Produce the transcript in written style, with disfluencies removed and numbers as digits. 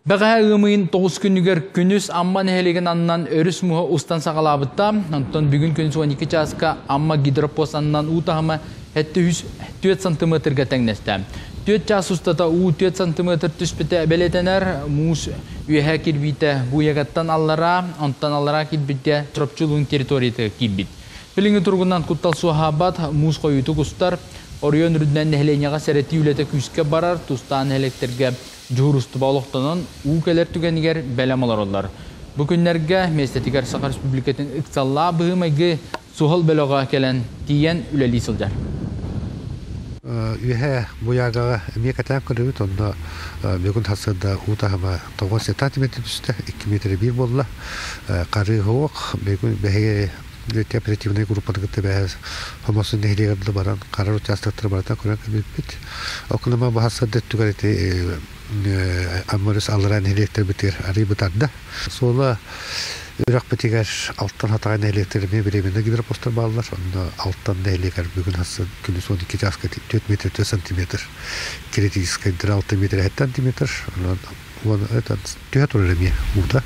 Бәғә ымыйын 9 күнігер күніз амма нәхелеген аннан өріс мұғы ұстан сағалабытта, антон бүгін күніз 12 часқа амма гидропост аннан ұтағыма 4 сантиметрге тәңнесті. 4 час ұстата ұу 4 сантиметр түспіті әбелетенер, мұз үйәе келбейті бұйағаттан аллара, антан аллара келбейті тропчылуын территорияты келбейт. Біліңі тұрғынан құттал суахабат, мұз қойыты құстар, Орион үрдінен нәхеленеға сәрәті үлеті күске барар, тұстан әлектерге жүғырысты баулықтанын ұғылар түгенігер бәлемалар олар. Бүкінлерге Местетігер Сақар Республикатын ұқсалла бұғымайғы суғыл бәліға келен тиен үләлі сылдар. Үйе бұяғаға әмек әтәм көрі онда бүгін тасырда ұтағыма 9 сантиметр түсті, 2 метр бір болла. Қары ғоқ, бүгін бәйге оперативный группадагы бәз хомосын нәйлегенді баран қарар участоктар бардан көрен көмеппет. Оқылыма бағасы дөттігәреті амморис алыран нәйлектер бітер арый бұтарда. Сола үрақ бітегер алттан хатаған нәйлектеріме білемені гидропостар балылар. Онда алттан нәйлегер бүгін хасы күні 12 жасқа 4 метр 4 сантиметр. Критический 6 метр 7 сантиметр. Оны түйет ұрырыме ұлда.